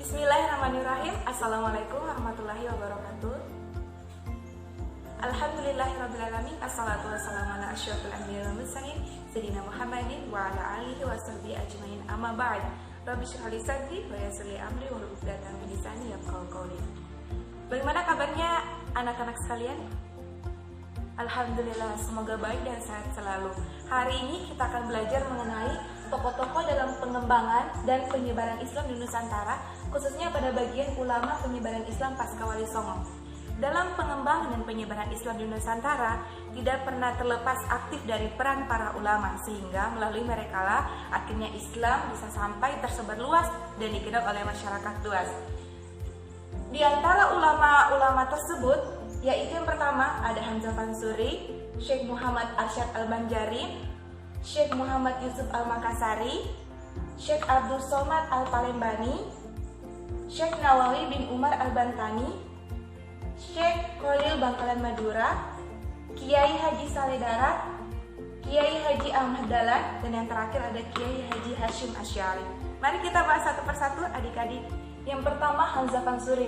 Bismillahirrahmanirrahim. Assalamualaikum warahmatullahi wabarakatuh. Alhamdulillahirrabbilalamin. Assalatu wassalamu ala asyrafil anbiya'i wal mursalin sayyidina Muhammadin wa ala alihi wa sahbihi ajmain. Amma ba'd. Rabbi shrah li sadri wa yassir li amri wahlul 'uqdatam min lisani yafqahu qawli. Bagaimana kabarnya anak-anak sekalian? Alhamdulillah, semoga baik dan sehat selalu. Hari ini kita akan belajar mengenai tokoh-tokoh dalam pengembangan dan penyebaran Islam di Nusantara, khususnya pada bagian ulama penyebaran Islam pasca Wali Songo. Dalam pengembangan dan penyebaran Islam di Nusantara, tidak pernah terlepas aktif dari peran para ulama, sehingga melalui merekalah akhirnya Islam bisa sampai tersebar luas dan dikenal oleh masyarakat luas. Di antara ulama-ulama tersebut, yaitu yang pertama ada Hamzah Fansuri, Syekh Muhammad Arsyad Al-Banjari, Syekh Muhammad Yusuf Al-Makassari, Syekh Abdul Somad Al-Palembani, Syekh Nawawi bin Umar Al-Bantani, Syekh Khalil Bangkalan Madura, Kiai Haji Saleh Darat, Kiai Haji Ahmad Dahlan, dan yang terakhir ada Kiai Haji Hashim Asy'ari. Mari kita bahas satu persatu adik-adik. Yang pertama Hamzah Fansuri.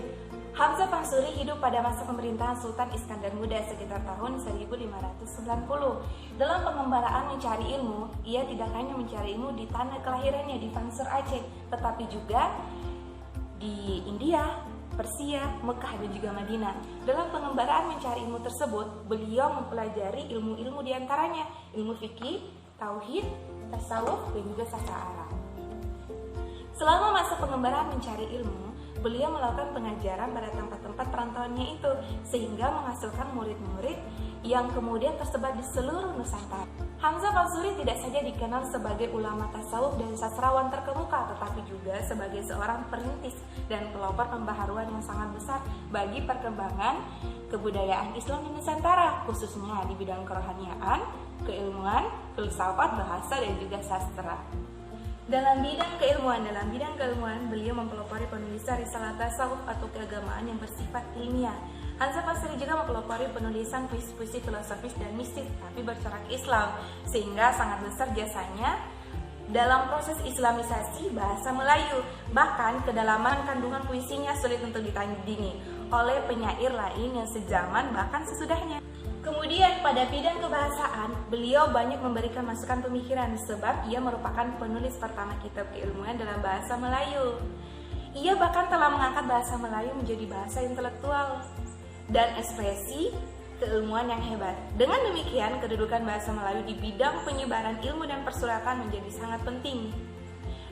Hamzah Fansuri hidup pada masa pemerintahan Sultan Iskandar Muda sekitar tahun 1590. Dalam pengembaraan mencari ilmu, ia tidak hanya mencari ilmu di tanah kelahirannya di Fansur Aceh, tetapi juga di India, Persia, Mekah, dan juga Madinah. Dalam pengembaraan mencari ilmu tersebut, beliau mempelajari ilmu-ilmu diantaranya ilmu fikih, tauhid, tasawuf, dan juga sastra Arab. Selama masa pengembaraan mencari ilmu, beliau melakukan pengajaran pada tempat-tempat perantauannya itu, sehingga menghasilkan murid-murid yang kemudian tersebar di seluruh Nusantara. Hamzah Fansuri tidak saja dikenal sebagai ulama tasawuf dan sastrawan terkemuka, tetapi juga sebagai seorang perintis dan pelopor pembaharuan yang sangat besar bagi perkembangan kebudayaan Islam di Nusantara, khususnya di bidang kerohaniaan, keilmuan, filsafat, bahasa, dan juga sastra. Dalam bidang keilmuan, beliau mempelopori penulisan risalah tasawuf atau keagamaan yang bersifat ilmiah. Hamzah Fansuri juga mempelopori penulisan puisi-puisi filosofis dan mistis, tapi bercorak Islam, sehingga sangat besar jasanya dalam proses islamisasi bahasa Melayu. Bahkan kedalaman kandungan puisinya sulit untuk ditandingi oleh penyair lain yang sejaman bahkan sesudahnya. Kemudian pada bidang kebahasaan, beliau banyak memberikan masukan pemikiran sebab ia merupakan penulis pertama kitab keilmuan dalam bahasa Melayu. Ia bahkan telah mengangkat bahasa Melayu menjadi bahasa intelektual dan ekspresi keilmuan yang hebat. Dengan demikian, kedudukan bahasa Melayu di bidang penyebaran ilmu dan persuratan menjadi sangat penting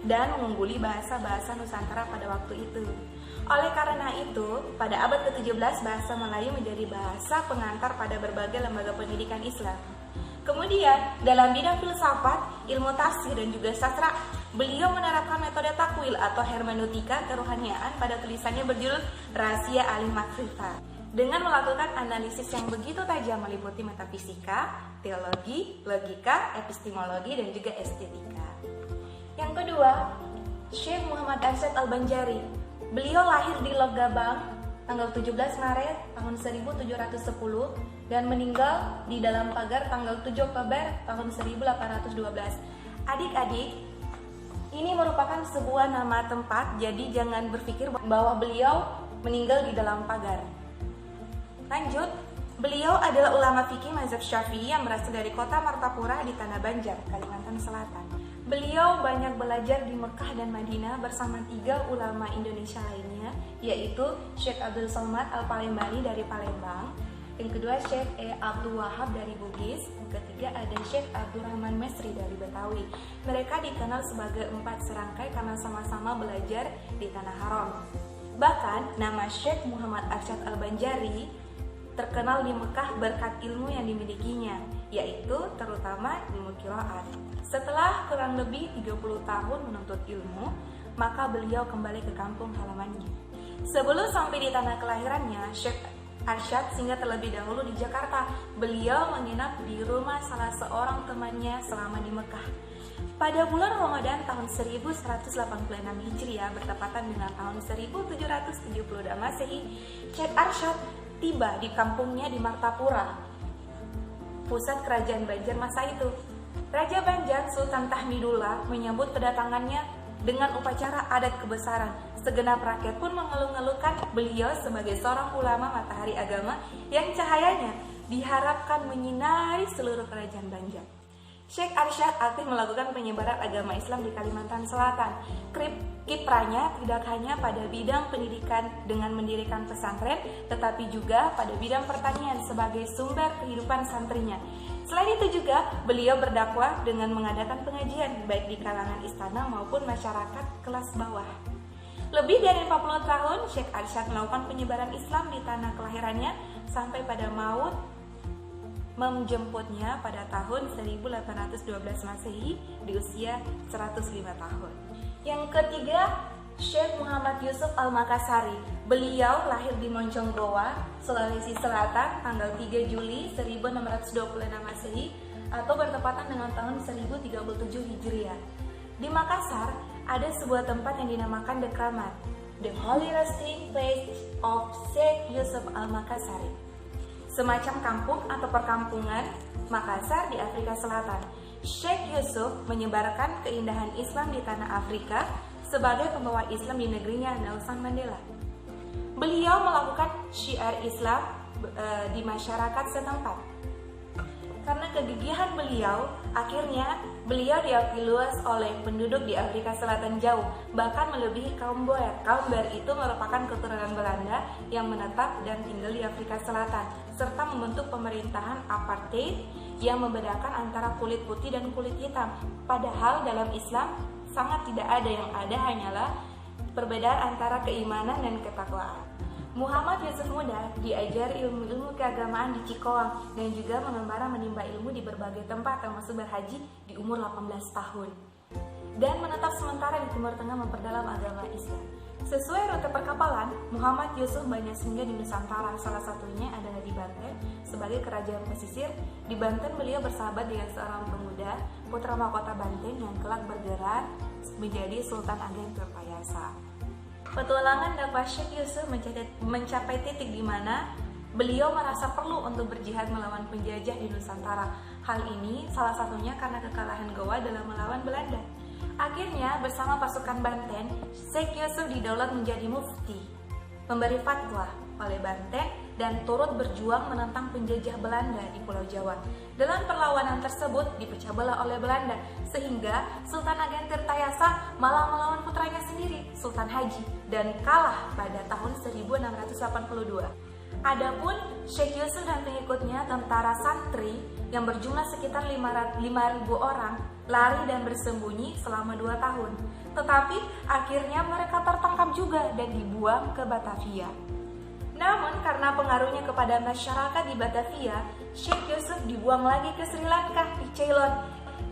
dan mengungguli bahasa-bahasa Nusantara pada waktu itu. Oleh karena itu, pada abad ke-17 bahasa Melayu menjadi bahasa pengantar pada berbagai lembaga pendidikan Islam. Kemudian, dalam bidang filsafat, ilmu tafsir, dan juga sastra, beliau menerapkan metode takwil atau hermeneutika kerohaniaan pada tulisannya berjudul Rahasia Alim Makrifat, dengan melakukan analisis yang begitu tajam meliputi metafisika, teologi, logika, epistemologi, dan juga estetika. Yang kedua, Syekh Muhammad Arsyad Al-Banjari. Beliau lahir di Logabang tanggal 17 Maret tahun 1710 dan meninggal di dalam pagar tanggal 7 Oktober tahun 1812. Adik-adik, ini merupakan sebuah nama tempat, jadi jangan berpikir bahwa beliau meninggal di dalam pagar. Lanjut, beliau adalah ulama fikih mazhab Syafi'i yang berasal dari kota Martapura di Tanah Banjar, Kalimantan Selatan. Beliau banyak belajar di Mekah dan Madinah bersama 3 ulama Indonesia lainnya, yaitu Syekh Abdul Somad Al-Palembani dari Palembang, yang kedua Syekh Abdul Wahab dari Bugis, yang ketiga ada Syekh Abdurrahman Mesri dari Betawi. Mereka dikenal sebagai 4 serangkai karena sama-sama belajar di Tanah Haram. Bahkan nama Syekh Muhammad Arsyad Al-Banjari terkenal di Mekah berkat ilmu yang dimilikinya, yaitu terutama ilmu qiraat. Setelah kurang lebih 30 tahun menuntut ilmu, maka beliau kembali ke kampung halamannya. Sebelum sampai di tanah kelahirannya, Syekh Arsyad singgah terlebih dahulu di Jakarta. Beliau menginap di rumah salah seorang temannya selama di Mekah. Pada bulan Ramadan tahun 1186 Hijriah bertepatan dengan tahun 1772 Masehi, Syekh Arsyad tiba di kampungnya di Martapura, pusat kerajaan Banjar masa itu. Raja Banjar Sultan Tahmidullah menyambut kedatangannya dengan upacara adat kebesaran. Segenap rakyat pun mengeluh-ngeluhkan beliau sebagai seorang ulama matahari agama yang cahayanya diharapkan menyinari seluruh kerajaan Banjar. Syekh Arsyad aktif melakukan penyebaran agama Islam di Kalimantan Selatan. Kiprahnya tidak hanya pada bidang pendidikan dengan mendirikan pesantren, tetapi juga pada bidang pertanian sebagai sumber kehidupan santrinya. Selain itu juga, beliau berdakwah dengan mengadakan pengajian baik di kalangan istana maupun masyarakat kelas bawah. Lebih dari 40 tahun, Syekh Arsyad melakukan penyebaran Islam di tanah kelahirannya sampai pada maut menjemputnya pada tahun 1812 Masehi di usia 105 tahun. Yang ketiga, Syekh Muhammad Yusuf Al-Makassari. Beliau lahir di Moncong Goa, Sulawesi Selatan tanggal 3 Juli 1626 Masehi atau bertepatan dengan tahun 1037 Hijriah. Di Makassar, ada sebuah tempat yang dinamakan The Kramat, The Holy Resting Place of Syekh Yusuf Al-Makassari. Semacam kampung atau perkampungan Makassar di Afrika Selatan. Syekh Yusuf menyebarkan keindahan Islam di tanah Afrika sebagai pembawa Islam di negerinya Nelson Mandela. Beliau melakukan syiar Islam di masyarakat setempat. Karena kegigihan beliau, akhirnya beliau diakui luas oleh penduduk di Afrika Selatan jauh, bahkan melebihi kaum Boer. Kaum Boer itu merupakan keturunan Belanda yang menetap dan tinggal di Afrika Selatan, serta membentuk pemerintahan apartheid yang membedakan antara kulit putih dan kulit hitam. Padahal dalam Islam sangat tidak ada, yang ada hanyalah perbedaan antara keimanan dan ketakwaan. Muhammad Yusuf muda diajari ilmu-ilmu keagamaan di Cikoang dan juga mengembara menimba ilmu di berbagai tempat termasuk berhaji di umur 18 tahun dan menetap sementara di Timur Tengah memperdalam agama Islam. Sesuai rute perkapalan, Muhammad Yusuf banyak singgah di Nusantara, salah satunya adalah di Banten sebagai kerajaan pesisir. Di Banten beliau bersahabat dengan seorang pemuda putra mahkota Banten yang kelak bergerak menjadi Sultan Agen Tirtayasa. Petualangan dakwah Syekh Yusuf mencapai titik di mana beliau merasa perlu untuk berjihad melawan penjajah di Nusantara. Hal ini salah satunya karena kekalahan Gowa dalam melawan Belanda. Akhirnya bersama pasukan Banten, Syekh Yusuf didaulat menjadi mufti, memberi fatwa oleh Banten dan turut berjuang menentang penjajah Belanda di Pulau Jawa. Dalam perlawanan tersebut dipecah belah oleh Belanda sehingga Sultan Agen Tirtayasa malah melawan putranya sendiri, Sultan Haji, dan kalah pada tahun 1682. Adapun Syekh Yusuf dan pengikutnya, tentara santri yang berjumlah sekitar 5.000 orang, lari dan bersembunyi selama 2 tahun. Tetapi akhirnya mereka tertangkap juga dan dibuang ke Batavia. Namun karena pengaruhnya kepada masyarakat di Batavia, Syekh Yusuf dibuang lagi ke Sri Lanka, di Ceylon.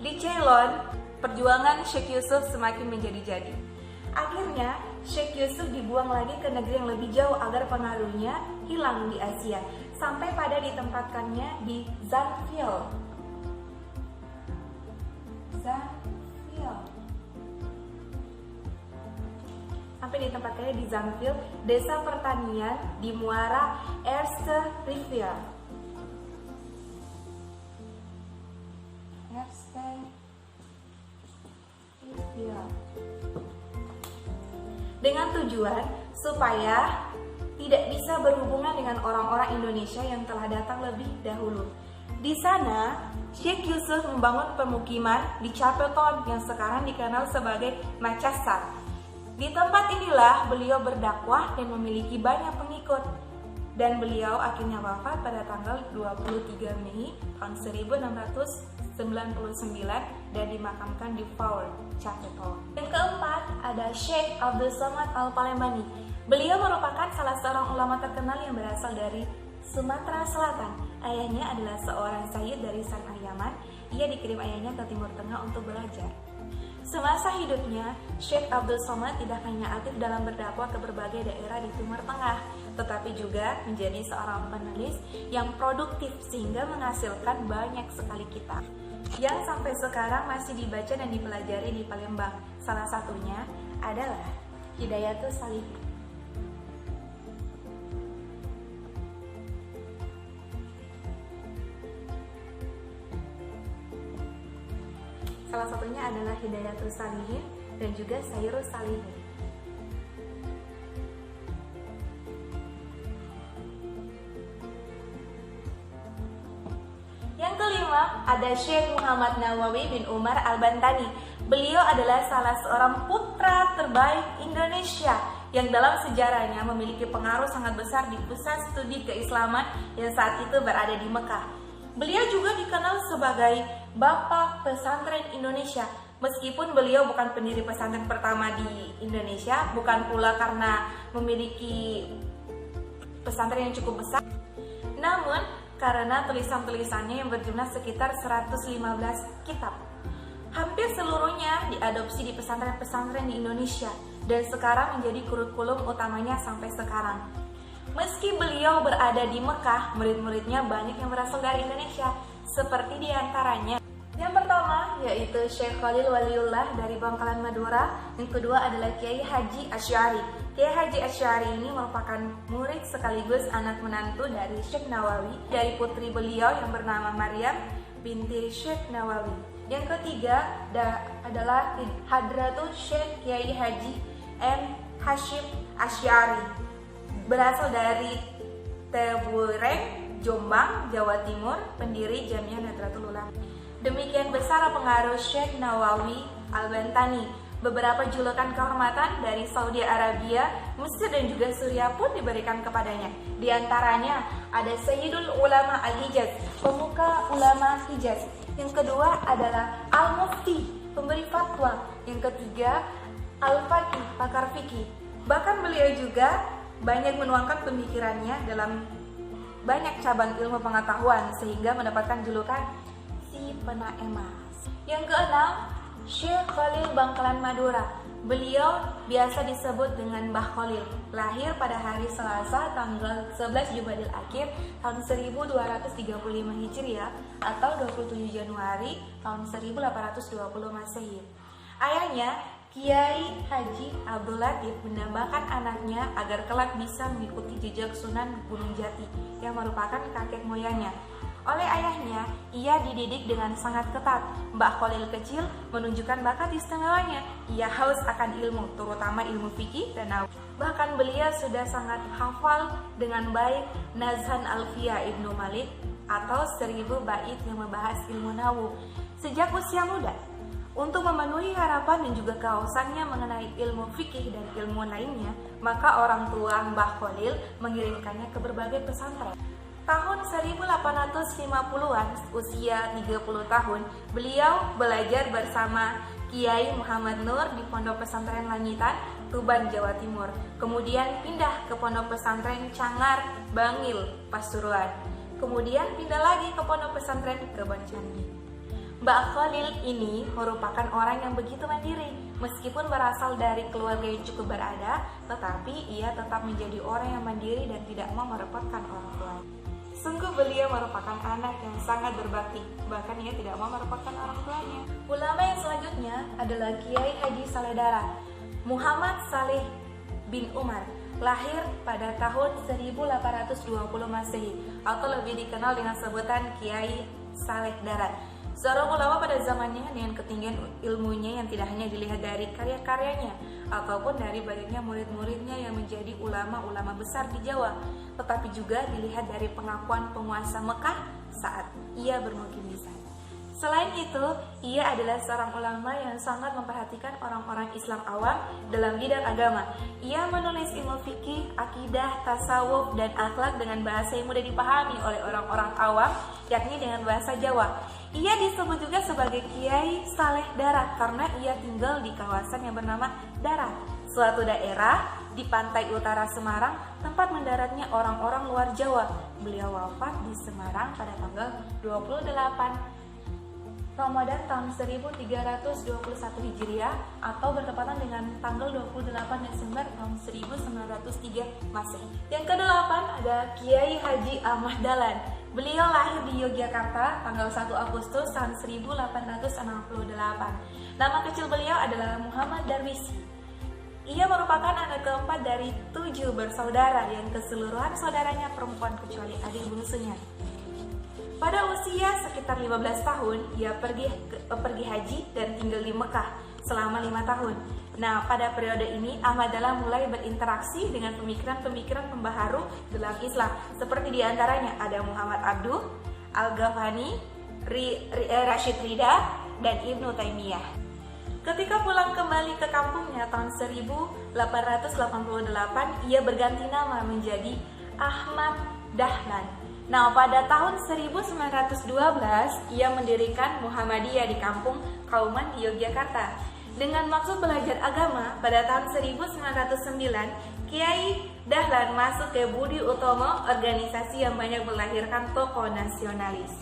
Di Ceylon, perjuangan Syekh Yusuf semakin menjadi-jadi. Akhirnya, Syekh Yusuf dibuang lagi ke negeri yang lebih jauh agar pengaruhnya hilang di Asia, sampai pada ditempatkannya di Zanfeel. Sampai ditempatkannya di Zanfeel, desa pertanian di Muara Eerste Rivier. Dengan tujuan supaya tidak bisa berhubungan dengan orang-orang Indonesia yang telah datang lebih dahulu. Di sana, Syekh Yusuf membangun pemukiman di Chapeltown yang sekarang dikenal sebagai Makassar. Di tempat inilah beliau berdakwah dan memiliki banyak pengikut. Dan beliau akhirnya wafat pada tanggal 23 Mei tahun 1699 dan dimakamkan di Four Chapeltown. Yang keempat ada Syekh Abdul Somad Al-Palembani. Beliau merupakan salah seorang ulama terkenal yang berasal dari Sumatera Selatan. Ayahnya adalah seorang sayyid dari San'a Yaman. Ia dikirim ayahnya ke Timur Tengah untuk belajar. Semasa hidupnya, Syekh Abdul Somad tidak hanya aktif dalam berdakwah ke berbagai daerah di Timur Tengah, tetapi juga menjadi seorang penulis yang produktif sehingga menghasilkan banyak sekali kitab yang sampai sekarang masih dibaca dan dipelajari di Palembang. Salah satunya adalah Hidayatus Shalihin. Salah satunya adalah Hidayatus Shalihin dan juga Sayyidus Salihin. Yang kelima, ada Syekh Muhammad Nawawi bin Umar Al-Bantani. Beliau adalah salah seorang putra terbaik Indonesia yang dalam sejarahnya memiliki pengaruh sangat besar di pusat studi keislaman yang saat itu berada di Mekah. Beliau juga dikenal sebagai Bapak Pesantren Indonesia. Meskipun beliau bukan pendiri pesantren pertama di Indonesia, bukan pula karena memiliki pesantren yang cukup besar, namun karena tulisan-tulisannya yang berjumlah sekitar 115 kitab. Hampir seluruhnya diadopsi di pesantren-pesantren di Indonesia dan sekarang menjadi kurikulum utamanya sampai sekarang. Meski beliau berada di Mekah, murid-muridnya banyak yang berasal dari Indonesia, seperti diantaranya yang pertama yaitu Syekh Khalil Waliullah dari Bangkalan Madura. Yang kedua adalah Kiai Haji Asy'ari. Kiai Haji Asy'ari ini merupakan murid sekaligus anak menantu dari Syekh Nawawi, dari putri beliau yang bernama Maryam binti Syekh Nawawi. Yang ketiga adalah Hadratul Syekh Kiai Haji M. Hashim Asy'ari, berasal dari Tebureng, Jombang, Jawa Timur, pendiri Jamiah Nahdlatul Ulama. Demikian besar pengaruh Syekh Nawawi Al-Bantani. Beberapa julukan kehormatan dari Saudi Arabia, Mesir dan juga Suriah pun diberikan kepadanya. Di antaranya ada Sayyidul Ulama Al-Hijaz, pemuka ulama Hijaz. Yang kedua adalah Al-Mufti, pemberi fatwa. Yang ketiga Al-Faqih, pakar fikih. Bahkan beliau juga banyak menuangkan pemikirannya dalam banyak cabang ilmu pengetahuan sehingga mendapatkan julukan si pena emas. Yang keenam, Syekh Khalil Bangkalan Madura. Beliau biasa disebut dengan Mbah Khalil. Lahir pada hari Selasa tanggal 11 Jumadil Akhir tahun 1235 Hijriah atau 27 Januari tahun 1820 Masehi. Ayahnya Kiai Haji Abdul Latif mendambakan anaknya agar kelak bisa mengikuti jejak Sunan Gunung Jati yang merupakan kakek moyangnya. Oleh ayahnya, ia dididik dengan sangat ketat. Mbah Khalil kecil menunjukkan bakat istimewanya. Ia haus akan ilmu, terutama ilmu fikih dan nahwu. Bahkan beliau sudah sangat hafal dengan baik Nazhan Alfiyah Ibnu Malik atau 1000 bait yang membahas ilmu nahwu sejak usia muda. Untuk memenuhi harapan dan juga kehausannya mengenai ilmu fikih dan ilmu lainnya, maka orang tua Mbah Khalil mengirimkannya ke berbagai pesantren. Tahun 1850-an, usia 30 tahun, beliau belajar bersama Kiai Muhammad Nur di Pondok Pesantren Langitan, Tuban, Jawa Timur. Kemudian pindah ke Pondok Pesantren Cangar, Bangil, Pasuruan. Kemudian pindah lagi ke Pondok Pesantren Kebon Candi. Mbak Khalil ini merupakan orang yang begitu mandiri. Meskipun berasal dari keluarga yang cukup berada, tetapi ia tetap menjadi orang yang mandiri dan tidak mau merepotkan orang tua. Sungguh beliau merupakan anak yang sangat berbakti, bahkan ia tidak mau merepotkan orang tuanya. Ulama yang selanjutnya adalah Kiai Haji Saleh Dara. Muhammad Saleh bin Umar, lahir pada tahun 1820 Masehi atau lebih dikenal dengan sebutan Kiai Saleh Dara. Seorang ulama pada zamannya dengan ketinggian ilmunya yang tidak hanya dilihat dari karya-karyanya ataupun dari banyaknya murid-muridnya yang menjadi ulama-ulama besar di Jawa, tetapi juga dilihat dari pengakuan penguasa Mekah saat ia bermukim di sana. Selain itu, ia adalah seorang ulama yang sangat memperhatikan orang-orang Islam awam dalam bidang agama. Ia menulis ilmu fikih, akidah, tasawuf, dan akhlak dengan bahasa yang mudah dipahami oleh orang-orang awam, yakni dengan bahasa Jawa. Ia disebut juga sebagai Kiai Saleh Darat karena ia tinggal di kawasan yang bernama Darat, suatu daerah di pantai utara Semarang, tempat mendaratnya orang-orang luar Jawa. Beliau wafat di Semarang pada tanggal 28 Ramadan tahun 1321 Hijriah atau bertepatan dengan tanggal 28 Desember tahun 1903 Masehi. Yang kedelapan ada Kiai Haji Ahmad Dahlan. Beliau lahir di Yogyakarta tanggal 1 Agustus tahun 1868. Nama kecil beliau adalah Muhammad Darwisi. Ia merupakan anak keempat dari 7 bersaudara yang keseluruhan saudaranya perempuan kecuali adik bungsunya. Pada usia sekitar 15 tahun, ia pergi haji dan tinggal di Mekah. selama 5 tahun. Nah, pada periode ini Ahmad Dahlan mulai berinteraksi dengan pemikiran-pemikiran pembaharu dalam Islam, seperti diantaranya ada Muhammad Abduh, Al-Ghazali, Rashid Ridha, dan Ibnu Taimiyah. Ketika pulang kembali ke kampungnya tahun 1888, ia berganti nama menjadi Ahmad Dahlan. Nah, pada tahun 1912, ia mendirikan Muhammadiyah di kampung Kauman di Yogyakarta. Dengan maksud belajar agama, pada tahun 1909, Kiai Dahlan masuk ke Budi Utomo, organisasi yang banyak melahirkan tokoh nasionalis.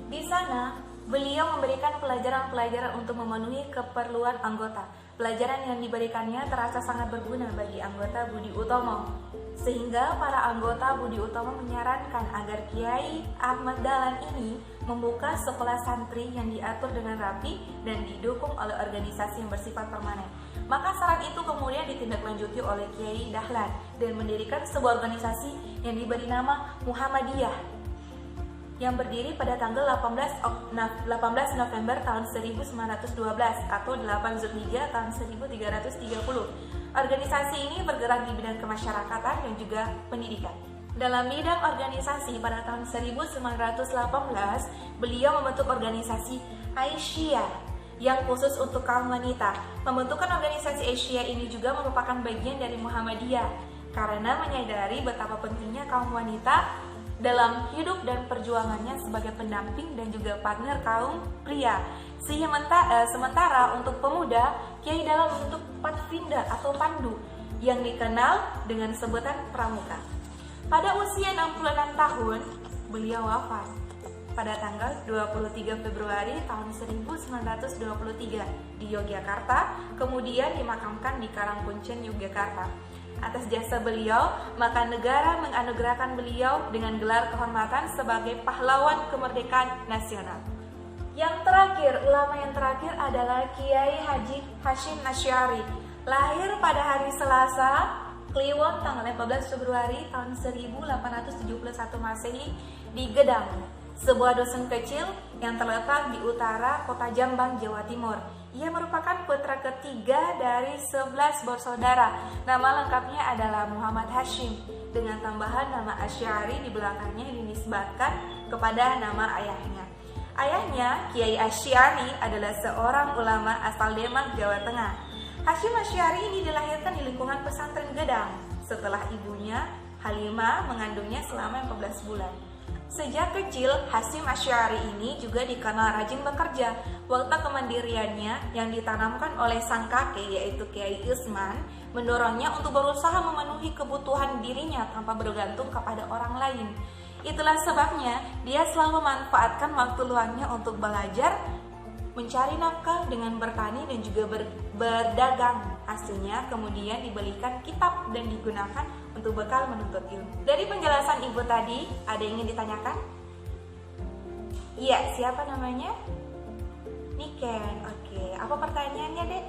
Di sana, beliau memberikan pelajaran-pelajaran untuk memenuhi keperluan anggota. Pelajaran yang diberikannya terasa sangat berguna bagi anggota Budi Utomo, sehingga para anggota Budi Utomo menyarankan agar Kiai Ahmad Dahlan ini membuka sekolah santri yang diatur dengan rapi dan didukung oleh organisasi yang bersifat permanen. Maka saran itu kemudian ditindaklanjuti oleh Kiai Dahlan dan mendirikan sebuah organisasi yang diberi nama Muhammadiyah, yang berdiri pada tanggal 18 November tahun 1912 atau 8 Zulhijjah tahun 1330. Organisasi ini bergerak di bidang kemasyarakatan dan juga pendidikan. Dalam bidang organisasi pada tahun 1918, beliau membentuk organisasi Aisyah yang khusus untuk kaum wanita. Pembentukan organisasi Aisyah ini juga merupakan bagian dari Muhammadiyah karena menyadari betapa pentingnya kaum wanita dalam hidup dan perjuangannya sebagai pendamping dan juga partner kaum pria. Sementara untuk pemuda, Kiai Dahlan membentuk Patvinda atau Pandu yang dikenal dengan sebutan Pramuka. Pada usia 66 tahun, beliau wafat pada tanggal 23 Februari tahun 1923 di Yogyakarta, kemudian dimakamkan di Karangkuncen, Yogyakarta. Atas jasa beliau, maka negara menganugerahkan beliau dengan gelar kehormatan sebagai pahlawan kemerdekaan nasional. Ulama yang terakhir adalah Kiai Haji Hasyim Asy'ari. Lahir pada hari Selasa, Kliwon tanggal 14 Februari tahun 1871 Masehi di Gedang, sebuah dusun kecil yang terletak di utara kota Jombang, Jawa Timur. Ia merupakan putra ketiga dari 11 bersaudara. Nama lengkapnya adalah Muhammad Hasyim, dengan tambahan nama Asy'ari di belakangnya dinisbatkan kepada nama ayahnya. Ayahnya, Kiai Asy'ari, adalah seorang ulama asal Demak, Jawa Tengah. Hasyim Asy'ari ini dilahirkan di lingkungan pesantren Gedang setelah ibunya, Halimah, mengandungnya selama 14 bulan. Sejak kecil, Hasyim Asy'ari ini juga dikenal rajin bekerja. Watak kemandiriannya yang ditanamkan oleh sang kakek, yaitu Kiai Usman, mendorongnya untuk berusaha memenuhi kebutuhan dirinya tanpa bergantung kepada orang lain. Itulah sebabnya dia selalu memanfaatkan waktu luangnya untuk belajar, mencari nafkah dengan bertani dan juga berdagang. Hasilnya kemudian dibelikan kitab dan digunakan untuk bekal menuntut ilmu. Dari penjelasan ibu tadi, ada yang ingin ditanyakan? Iya, siapa namanya? Niken. Oke, apa pertanyaannya, Dek?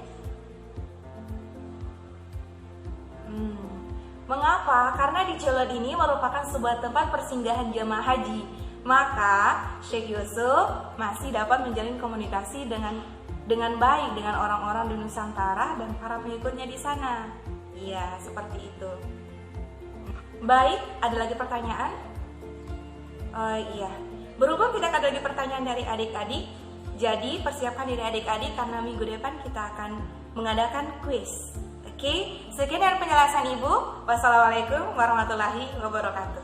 Mengapa? Karena di Cilod ini merupakan sebuah tempat persinggahan jamaah haji. Maka Syekh Yusuf masih dapat menjalin komunikasi dengan baik dengan orang-orang di Nusantara dan para pengikutnya di sana. Iya, seperti itu. Baik, ada lagi pertanyaan? Iya. Berhubung tidak ada lagi pertanyaan dari adik-adik, jadi persiapkan diri adik-adik karena minggu depan kita akan mengadakan kuis. Oke, sekian dari penjelasan Ibu. Wassalamualaikum warahmatullahi wabarakatuh.